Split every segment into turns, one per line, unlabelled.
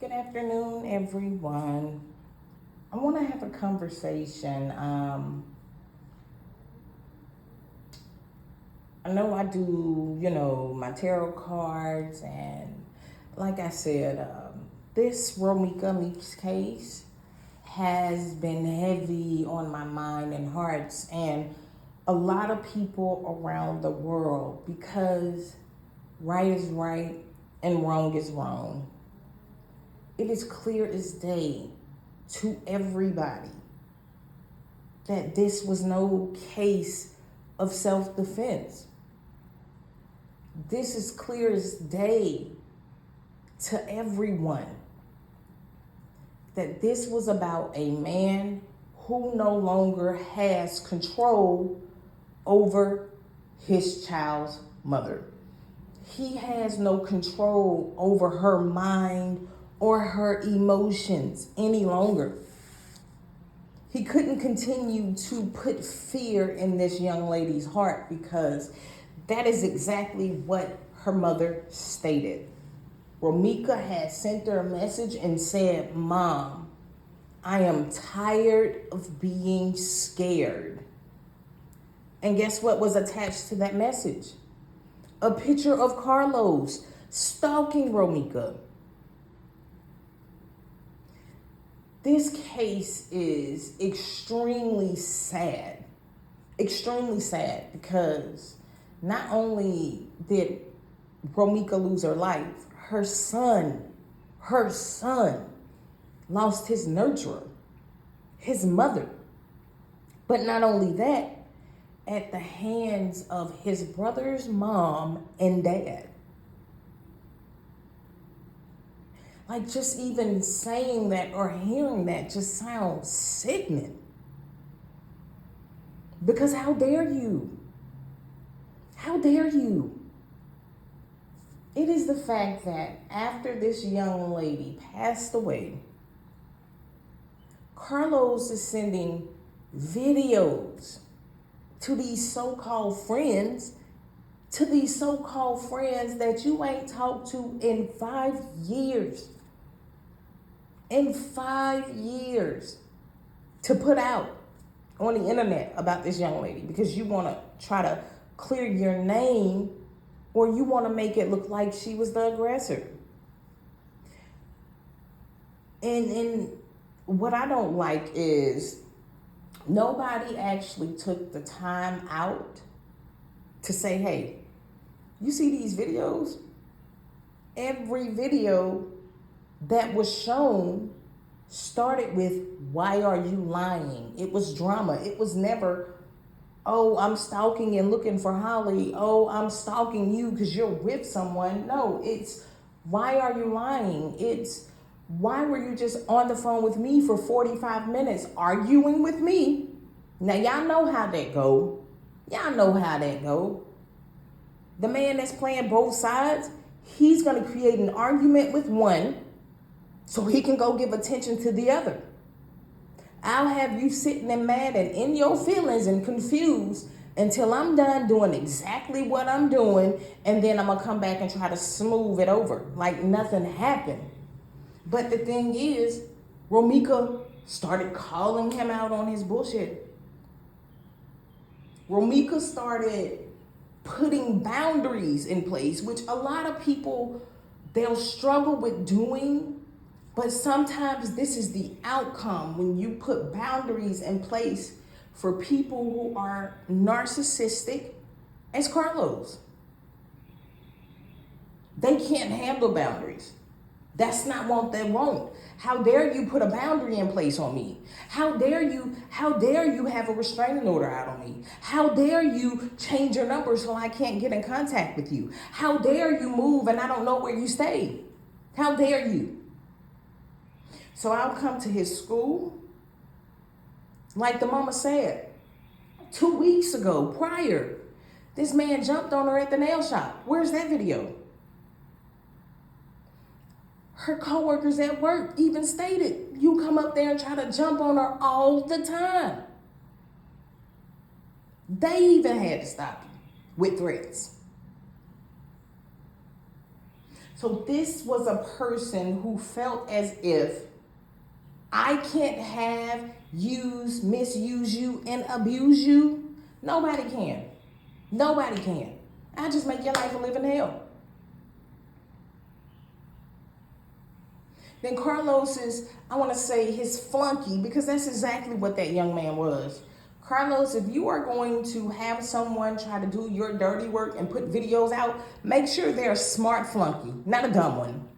Good afternoon, everyone. I want to have a conversation. I know I do, my tarot cards, and like I said, this Romeca Meeks case has been heavy on my mind and hearts, and a lot of people around the world because right is right and wrong is wrong. It is clear as day to everybody that this was no case of self-defense. This is clear as day to everyone that this was about a man who no longer has control over his child's mother. He has no control over her mind or her emotions any longer. He couldn't continue to put fear in this young lady's heart because that is exactly what her mother stated. Romeca had sent her a message and said, "Mom, I am tired of being scared." And guess what was attached to that message? A picture of Carlos stalking Romeca. This case is extremely sad because not only did Romeca lose her life, her son lost his nurturer, his mother. But not only that, at the hands of his brother's mom and dad. Like, just even saying that or hearing that just sounds sickening. Because how dare you? How dare you? It is the fact that after this young lady passed away, Carlos is sending videos to these so-called friends, that you ain't talked to in 5 years. In 5 years, to put out on the internet about this young lady because you want to try to clear your name, or you want to make it look like she was the aggressor. And what I don't like is nobody actually took the time out to say, hey, you see these videos? Every video that was shown started with, "Why are you lying?" It was drama. It was never, "Oh, I'm stalking and looking for Holly. Oh, I'm stalking you because you're with someone." No, it's, "Why are you lying?" It's, "Why were you just on the phone with me for 45 minutes arguing with me?" Now, y'all know how that go. Y'all know how that go. The man that's playing both sides, he's going to create an argument with one so he can go give attention to the other. I'll have you sitting and mad and in your feelings and confused until I'm done doing exactly what I'm doing, and then I'm going to come back and try to smooth it over like nothing happened. But the thing is, Romeca started calling him out on his bullshit. Romeca started putting boundaries in place, which a lot of people, they'll struggle with doing. But sometimes this is the outcome when you put boundaries in place for people who are narcissistic, as Carlos. They can't handle boundaries. That's not what they want. How dare you put a boundary in place on me? How dare you have a restraining order out on me? How dare you change your number so I can't get in contact with you? How dare you move and I don't know where you stay? How dare you? So I'll come to his school. Like the mama said, 2 weeks ago, prior, this man jumped on her at the nail shop. Where's that video? Her coworkers at work even stated, you come up there and try to jump on her all the time. They even had to stop you with threats. So this was a person who felt as if I can't have, use, misuse you, and abuse you. Nobody can. Nobody can. I just make your life a living hell. Then Carlos is, I want to say, his flunky, because that's exactly what that young man was. Carlos, if you are going to have someone try to do your dirty work and put videos out, make sure they're a smart flunky, not a dumb one.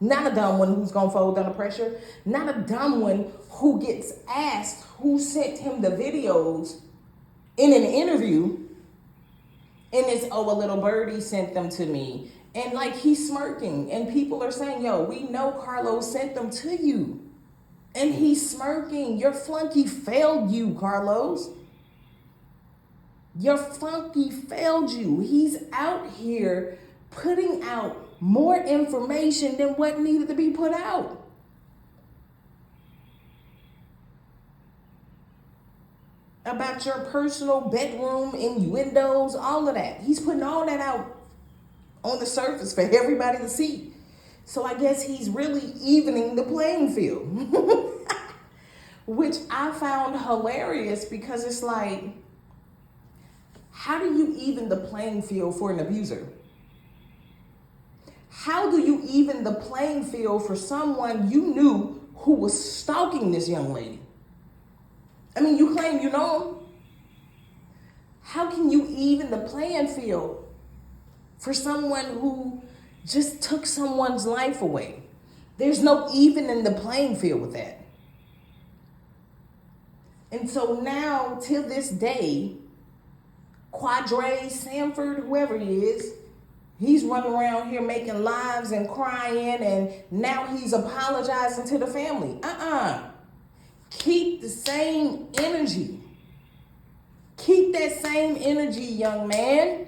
Not a dumb one who's going to fold under pressure. Not a dumb one who gets asked who sent him the videos in an interview. And it's, oh, a little birdie sent them to me. And like he's smirking. And people are saying, yo, we know Carlos sent them to you. And he's smirking. Your flunky failed you, Carlos. Your flunky failed you. He's out here putting out more information than what needed to be put out. About your personal bedroom innuendos, all of that. He's putting all that out on the surface for everybody to see. So I guess he's really evening the playing field. Which I found hilarious because it's like, how do you even the playing field for an abuser? How do you even the playing field for someone you knew who was stalking this young lady? I mean, you claim you know him. How can you even the playing field for someone who just took someone's life away? There's no even in the playing field with that. And so now, till this day, Quadre, Sanford, whoever he is, he's running around here making lives and crying, and now he's apologizing to the family. Keep the same energy. Keep that same energy, young man.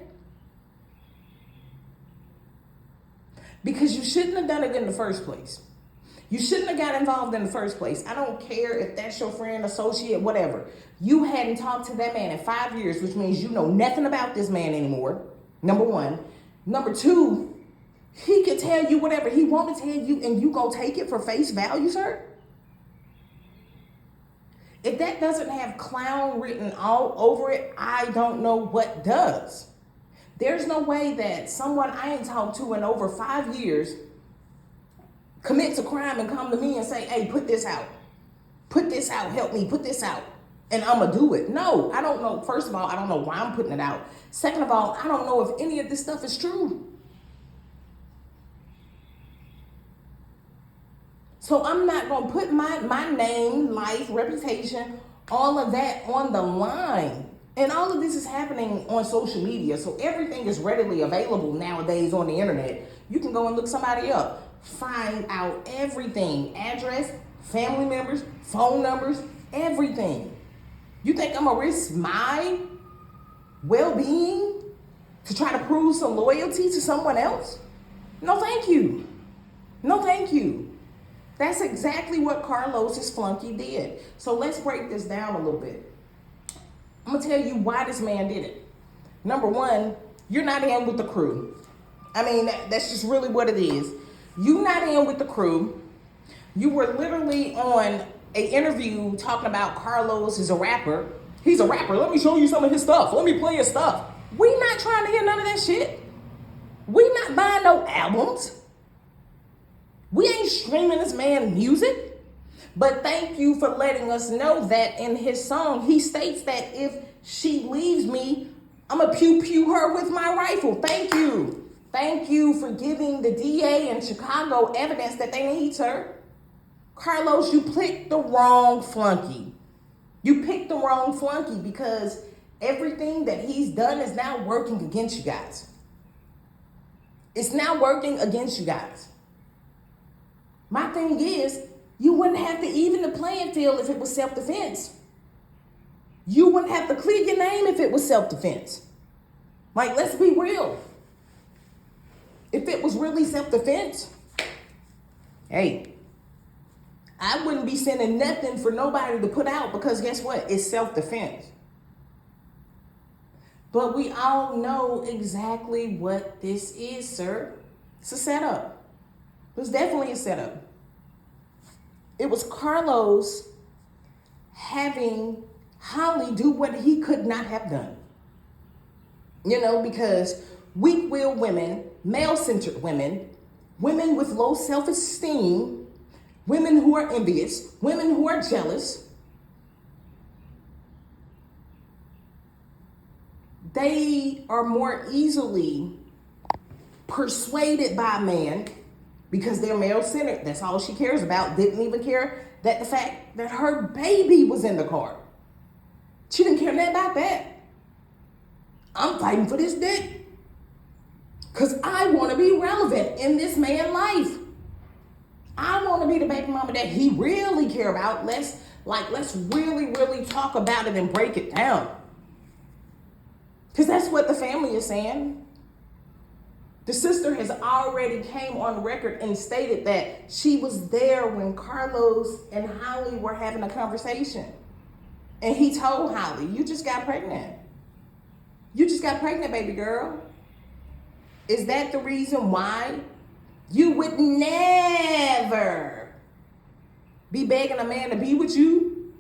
Because you shouldn't have done it in the first place. You shouldn't have got involved in the first place. I don't care if that's your friend, associate, whatever. You hadn't talked to that man in 5 years, which means you know nothing about this man anymore, number one. Number two, he could tell you whatever he want to tell you and you gonna take it for face value, sir? If that doesn't have clown written all over it, I don't know what does. There's no way that someone I ain't talked to in over 5 years commits a crime and come to me and say, hey, put this out. Put this out, help me, put this out. And I'm gonna do it. No, I don't know. First of all, I don't know why I'm putting it out. Second of all, I don't know if any of this stuff is true. So I'm not gonna put my name, life, reputation, all of that on the line. And all of this is happening on social media. So everything is readily available nowadays on the internet. You can go and look somebody up. Find out everything. Address, family members, phone numbers, everything. You think I'm gonna risk my well-being to try to prove some loyalty to someone else? No, thank you. No, thank you. That's exactly what Carlos's flunky did. So let's break this down a little bit. I'm gonna tell you why this man did it. Number one, you're not in with the crew. I mean, that's just really what it is. You're not in with the crew. You were literally on an interview talking about Carlos is a rapper. He's a rapper. Let me show you some of his stuff. Let me play his stuff. We not trying to hear none of that shit. We not buying no albums. We ain't streaming this man music. But thank you for letting us know that in his song, he states that if she leaves me, I'm gonna pew her with my rifle. Thank you. Thank you for giving the DA in Chicago evidence that they need, sir. Carlos, you picked the wrong flunky. You picked the wrong flunky because everything that he's done is now working against you guys. It's now working against you guys. My thing is, you wouldn't have to even the playing field if it was self-defense. You wouldn't have to clear your name if it was self-defense. Like, let's be real. If it was really self-defense, hey, I wouldn't be sending nothing for nobody to put out because guess what? It's self-defense. But we all know exactly what this is, sir. It's a setup. It was definitely a setup. It was Carlos having Holly do what he could not have done. Because weak-willed women, male-centered women, women with low self-esteem, women who are envious, women who are jealous, they are more easily persuaded by a man because they're male-centered. That's all she cares about. Didn't even care that the fact that her baby was in the car. She didn't care nothing about that. I'm fighting for this dick because I want to be relevant in this man's life. I want to be the baby mama that he really care about. Let's really, really talk about it and break it down. Because that's what the family is saying. The sister has already came on record and stated that she was there when Carlos and Holly were having a conversation. And he told Holly, you just got pregnant. You just got pregnant, baby girl. Is that the reason why you would never be begging a man to be with you?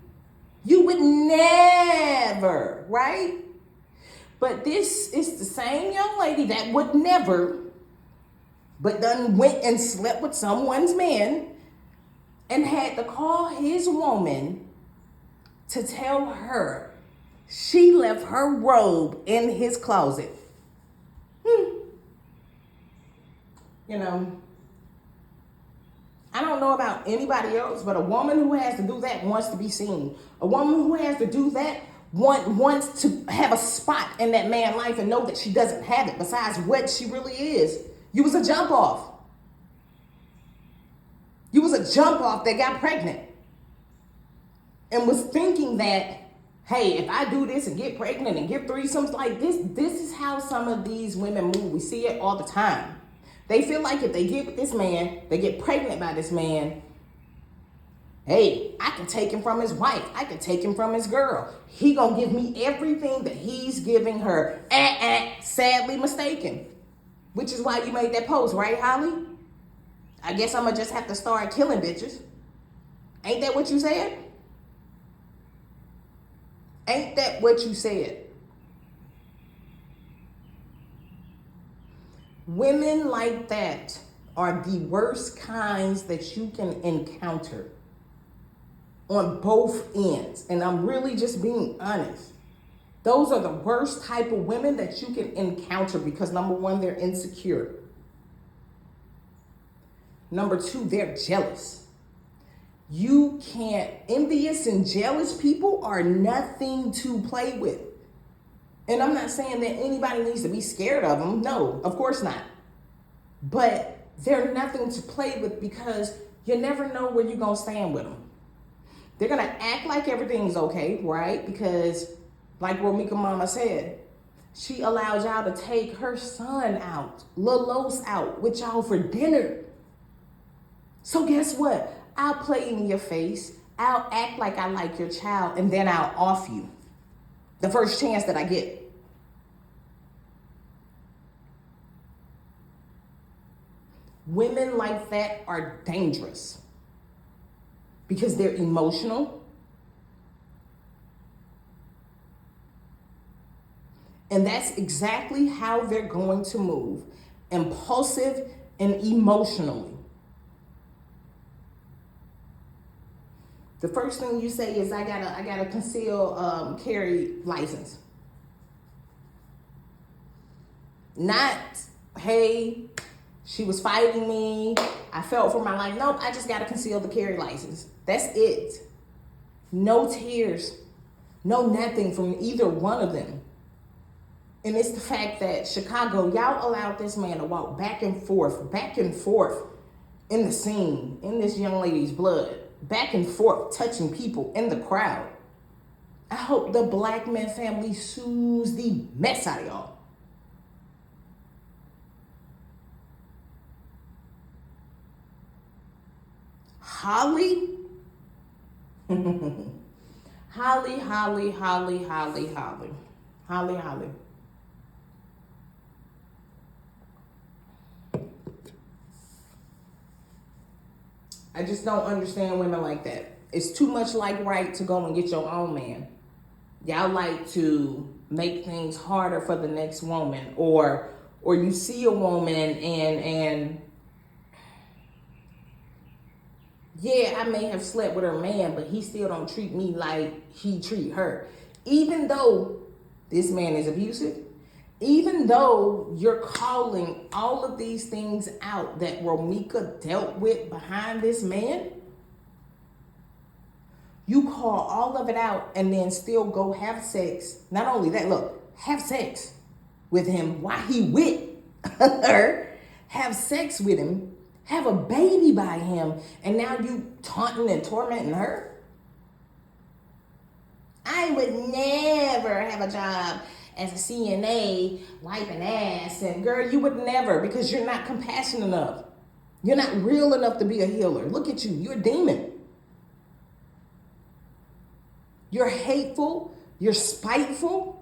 You would never, right? But this is the same young lady that would never, but done went and slept with someone's man and had to call his woman to tell her she left her robe in his closet. I don't know about anybody else, but a woman who has to do that wants to be seen. A woman who has to do that wants to have a spot in that man's life and know that she doesn't have it besides what she really is. You was a jump off. You was a jump off that got pregnant and was thinking that, hey, if I do this and get pregnant and get threesomes like this is how some of these women move. We see it all the time. They feel like if they get with this man, they get pregnant by this man, hey, I can take him from his wife. I can take him from his girl. He gonna give me everything that he's giving her. Sadly mistaken. Which is why you made that post, right, Holly? I guess I'm gonna just have to start killing bitches. Ain't that what you said? Ain't that what you said? Women like that are the worst kinds that you can encounter on both ends. And I'm really just being honest. Those are the worst type of women that you can encounter because number one, they're insecure. Number two, they're jealous. Envious and jealous people are nothing to play with. And I'm not saying that anybody needs to be scared of them. No, of course not. But they're nothing to play with because you never know where you're going to stand with them. They're going to act like everything's okay, right? Because like Romeca mama said, she allowed y'all to take her son out, Lil Los out with y'all for dinner. So guess what? I'll play in your face. I'll act like I like your child, and then I'll off you the first chance that I get. Women like that are dangerous because they're emotional. And that's exactly how they're going to move, impulsive and emotionally. The first thing you say is, I got a conceal carry license. Not, hey, she was fighting me, I felt for my life. Nope, I just got a conceal the carry license. That's it. No tears, no nothing from either one of them. And it's the fact that Chicago, y'all allowed this man to walk back and forth in the scene, in this young lady's blood, back and forth, touching people in the crowd. I hope the Blackman family sues the mess out of y'all. Holly? Holly. I just don't understand women like that. It's too much like right to go and get your own man. Y'all like to make things harder for the next woman, or you see a woman and yeah, I may have slept with her man, but he still don't treat me like he treat her. Even though this man is abusive, even though you're calling all of these things out that Romeca dealt with behind this man, you call all of it out and then still go have sex. Not only that, look, have sex with him while he with her, have sex with him, have a baby by him, and now you taunting and tormenting her? I would never have a job as a CNA wiping ass. And girl, you would never, because you're not compassionate enough. You're not real enough to be a healer. Look at you. You're a demon. You're hateful. You're spiteful.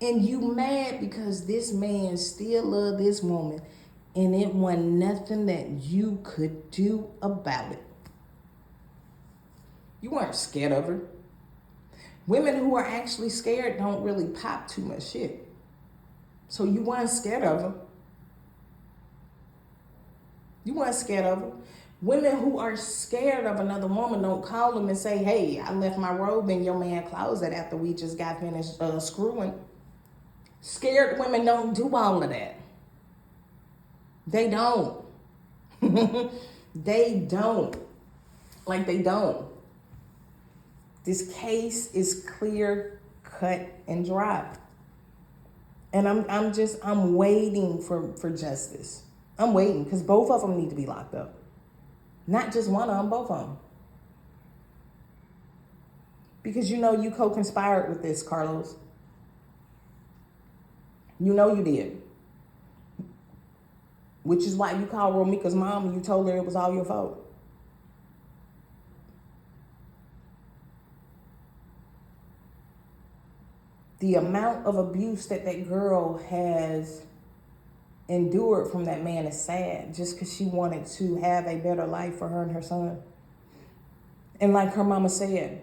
And you mad because this man still love this woman and it wasn't nothing that you could do about it. You weren't scared of her. Women who are actually scared don't really pop too much shit. So you weren't scared of her. You weren't scared of her. Women who are scared of another woman don't call them and say, hey, I left my robe in your man's closet after we just got finished screwing. Scared women don't do all of that. They don't. They don't. Like they don't. This case is clear, cut, and dry. And I'm waiting for justice. I'm waiting because both of them need to be locked up. Not just one of them, both of them. Because you know you co-conspired with this, Carlos. You know you did. Which is why you called Romeca's mom and you told her it was all your fault. The amount of abuse that girl has endured from that man is sad, just because she wanted to have a better life for her and her son. And like her mama said,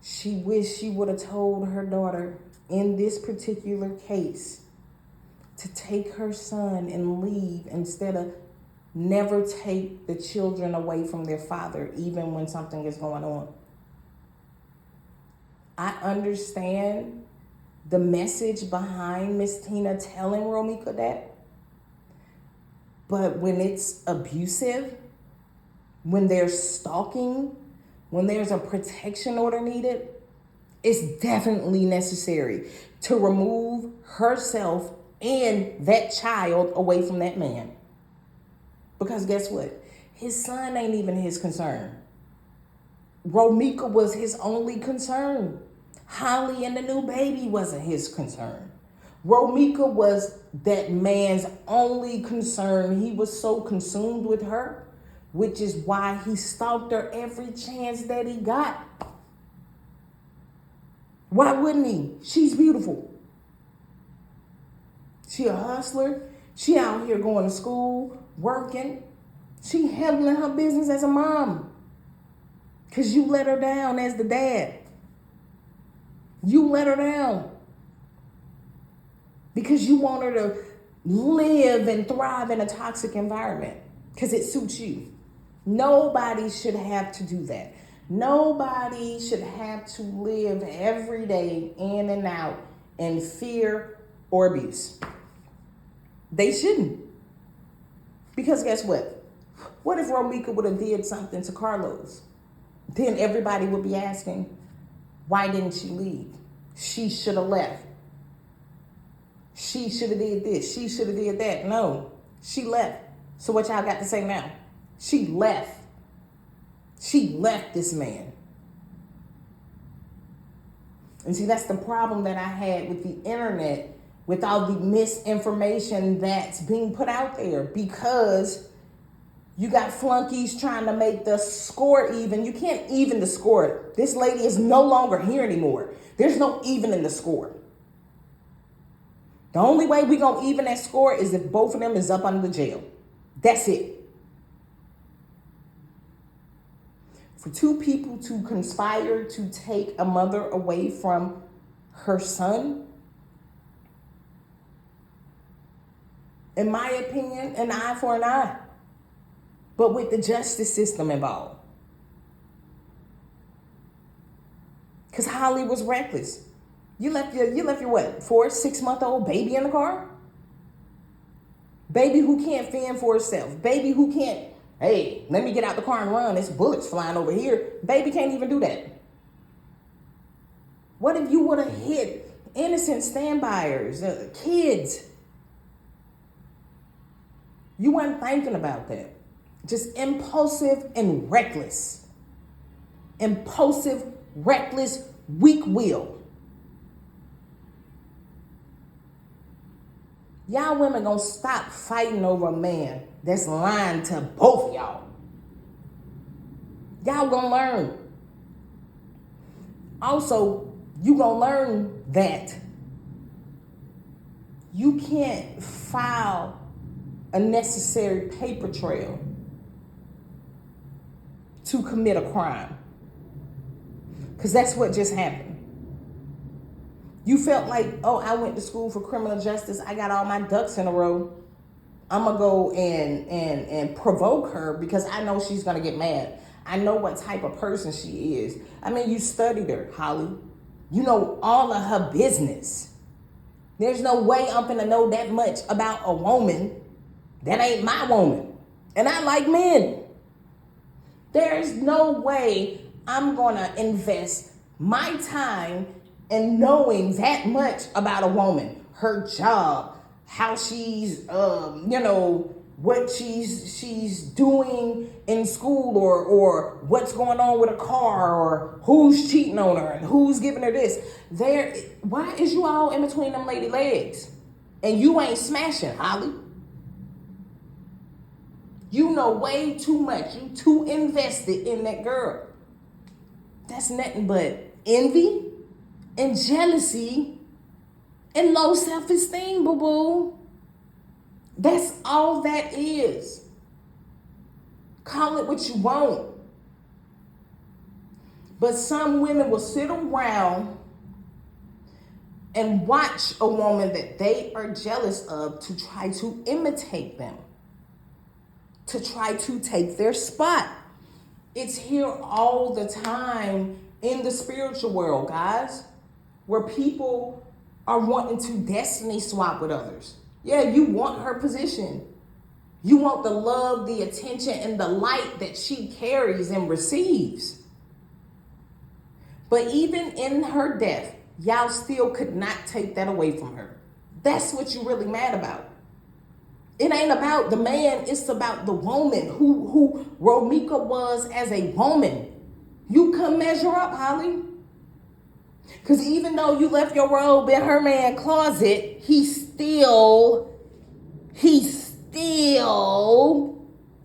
she wished she would have told her daughter in this particular case to take her son and leave instead of never take the children away from their father, even when something is going on. I understand the message behind Miss Tina telling Romeca that. But when it's abusive, when there's stalking, when there's a protection order needed, it's definitely necessary to remove herself and that child away from that man. Because guess what? His son ain't even his concern. Romeca was his only concern. Holly and the new baby wasn't his concern. Romeca was that man's only concern. He was so consumed with her, which is why he stalked her every chance that he got. Why wouldn't he? She's beautiful. She a hustler. She out here going to school, working. She handling her business as a mom. Because you let her down as the dad. You let her down. Because you want her to live and thrive in a toxic environment. Because it suits you. Nobody should have to do that. Nobody should have to live every day in and out in fear or abuse. They shouldn't. Because guess what? What if Romeca would have did something to Carlos? Then everybody would be asking, why didn't she leave? She should have left. She should have did this. She should have did that. No, she left. So what y'all got to say now? She left. She left this man. And see, that's the problem that I had with the internet, with all the misinformation that's being put out there, because you got flunkies trying to make the score even. You can't even the score. This lady is no longer here anymore. There's no even in the score. The only way we gonna even that score is if both of them is up under the jail. That's it. For two people to conspire to take a mother away from her son, in my opinion, an eye for an eye, but with the justice system involved. Because Holly was reckless. You left your what, 4-6-month-old baby in the car? Baby who can't fend for herself. Baby who can't, hey, let me get out the car and run. There's bullets flying over here. Baby can't even do that. What if you would have hit innocent standbyers, kids? You weren't thinking about that. Just impulsive and reckless. Impulsive, reckless, weak-willed. Y'all women gonna stop fighting over a man that's lying to both of y'all. Y'all gonna learn. Also, you gonna learn that you can't file a necessary paper trail to commit a crime. Because that's what just happened. You felt like, oh, I went to school for criminal justice. I got all my ducks in a row. I'm going to go and provoke her because I know she's going to get mad. I know what type of person she is. I mean, you studied her, Holly. You know all of her business. There's no way I'm going to know that much about a woman that ain't my woman. And I like men. There's no way I'm going to invest my time in knowing that much about a woman, her job, how she's, what she's doing in school, or what's going on with a car, or who's cheating on her and who's giving her this. Why is you all in between them lady legs? And you ain't smashing, Holly. You know way too much. You too invested in that girl. That's nothing but envy and jealousy and low self-esteem, boo-boo. That's all that is. Call it what you want. But some women will sit around and watch a woman that they are jealous of to try to imitate them, to try to take their spot. It's here all the time in the spiritual world, guys, where people are wanting to destiny swap with others. Yeah, you want her position. You want the love, the attention, and the light that she carries and receives. But even in her death, y'all still could not take that away from her. That's what you're really mad about. It ain't about the man, it's about the woman who Romeca was as a woman. You couldn't measure up, Holly. Because even though you left your robe in her man's closet, he still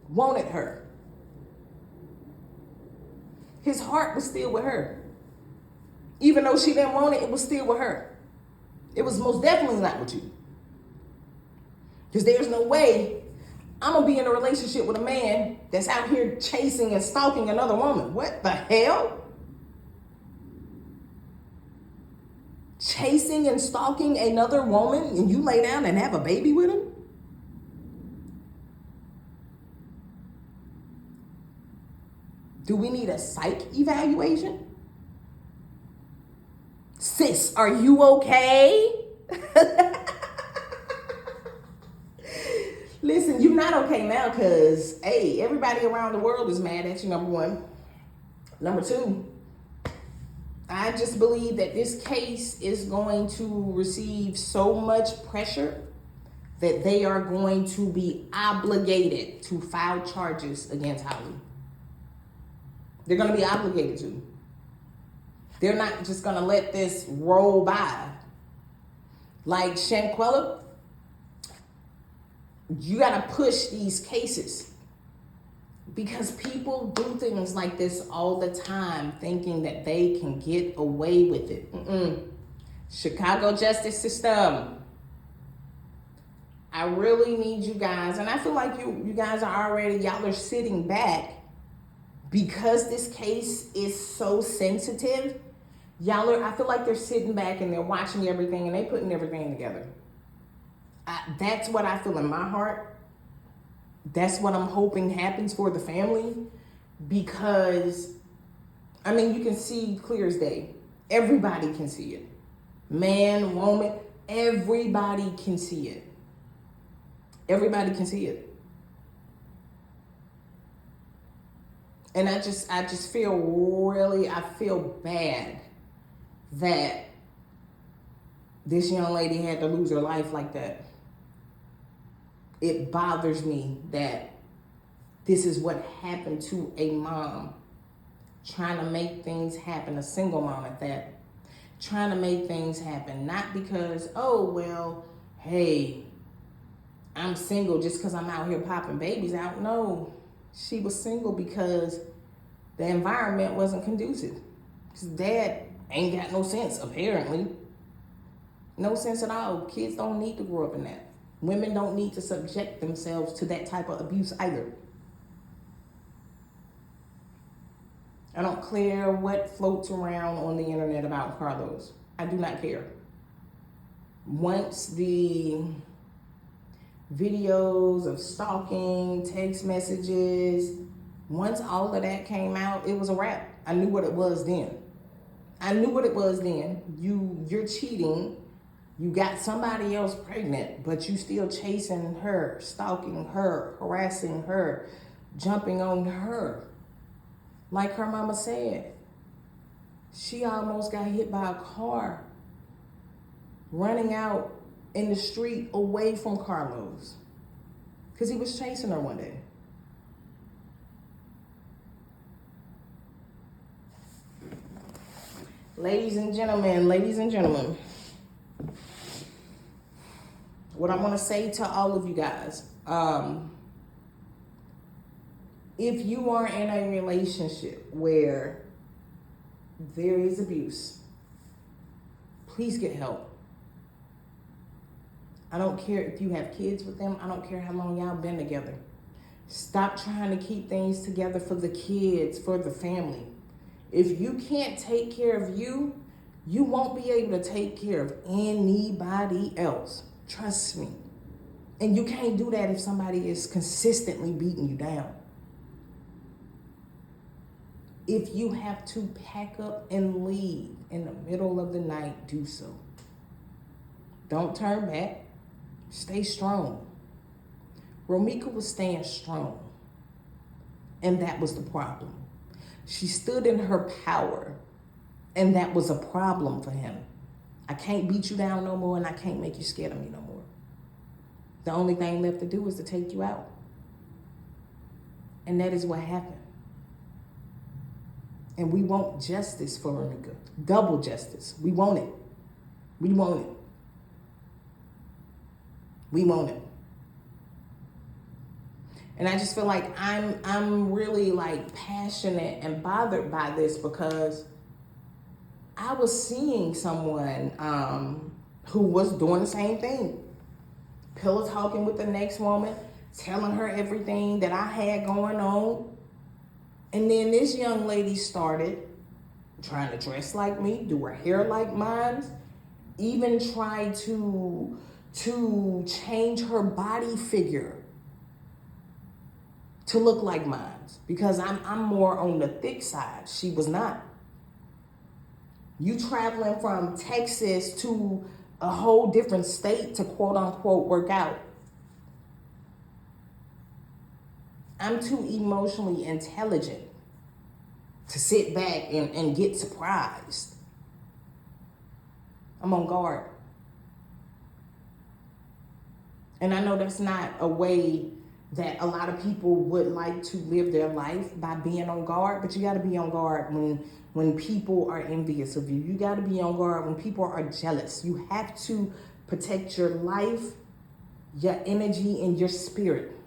wanted her. His heart was still with her. Even though she didn't want it, it was still with her. It was most definitely not with you. Because there's no way I'm going to be in a relationship with a man that's out here chasing and stalking another woman. What the hell? Chasing and stalking another woman and you lay down and have a baby with him? Do we need a psych evaluation? Sis, are you okay? Listen, you're not okay now because, hey, everybody around the world is mad at you, number one. Number two, I just believe that this case is going to receive so much pressure that they are going to be obligated to file charges against Holly. They're going to be obligated to. They're not just going to let this roll by. Like Shanquella, you got to push these cases because people do things like this all the time thinking that they can get away with it. Chicago justice system. I really need you guys, and I feel like you guys are already, y'all are sitting back because this case is so sensitive. I feel like they're sitting back and they're watching everything and they putting everything together. That's what I feel in my heart. That's what I'm hoping happens for the family, because, I mean, you can see clear as day. Everybody can see it. Man, woman, everybody can see it. Everybody can see it. And I just feel I feel bad that this young lady had to lose her life like that. It bothers me that this is what happened to a mom trying to make things happen, a single mom at that, trying to make things happen, not because, oh, well, hey, I'm single just because I'm out here popping babies out. No, she was single because the environment wasn't conducive. His dad ain't got no sense, apparently. No sense at all. Kids don't need to grow up in that. Women don't need to subject themselves to that type of abuse either. I don't care what floats around on the internet about Carlos. I do not care. Once the videos of stalking, text messages, once all of that came out, it was a wrap. I knew what it was then. You're cheating. You got somebody else pregnant, but you still chasing her, stalking her, harassing her, jumping on her. Like her mama said, she almost got hit by a car running out in the street away from Carlos because he was chasing her one day. Ladies and gentlemen, what I want to say to all of you guys, if you are in a relationship where there is abuse, please get help. I don't care if you have kids with them. I don't care how long y'all been together. Stop trying to keep things together for the kids, for the family. If you can't take care of you, you won't be able to take care of anybody else. Trust me. And you can't do that if somebody is consistently beating you down. If you have to pack up and leave in the middle of the night, do so. Don't turn back. Stay strong. Romeca was staying strong. And that was the problem. She stood in her power. And that was a problem for him. I can't beat you down no more, and I can't make you scared of me no more. The only thing left to do is to take you out. And that is what happened. And we want justice for Romeca. Double justice. We want it. We want it. We want it. And I just feel like I'm really like passionate and bothered by this because I was seeing someone who was doing the same thing. Pillow talking with the next woman, telling her everything that I had going on. And then this young lady started trying to dress like me, do her hair like mine, even try to change her body figure to look like mine because I'm more on the thick side. She was not. You traveling from Texas to a whole different state to quote unquote work out. I'm too emotionally intelligent to sit back and get surprised. I'm on guard. And I know that's not a way that a lot of people would like to live their life, by being on guard, but you gotta be on guard when people are envious of you. You gotta be on guard when people are jealous. You have to protect your life, your energy, and your spirit.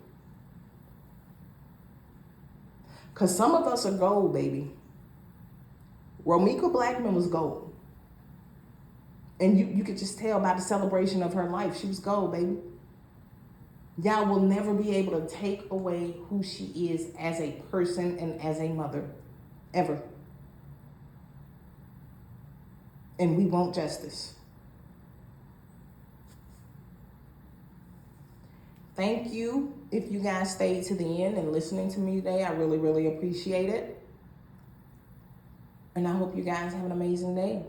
Because some of us are gold, baby. Romeca Blackman was gold. And you could just tell by the celebration of her life, she was gold, baby. Y'all will never be able to take away who she is as a person and as a mother, ever. And we want justice. Thank you if you guys stayed to the end and listening to me today. I really, really appreciate it. And I hope you guys have an amazing day.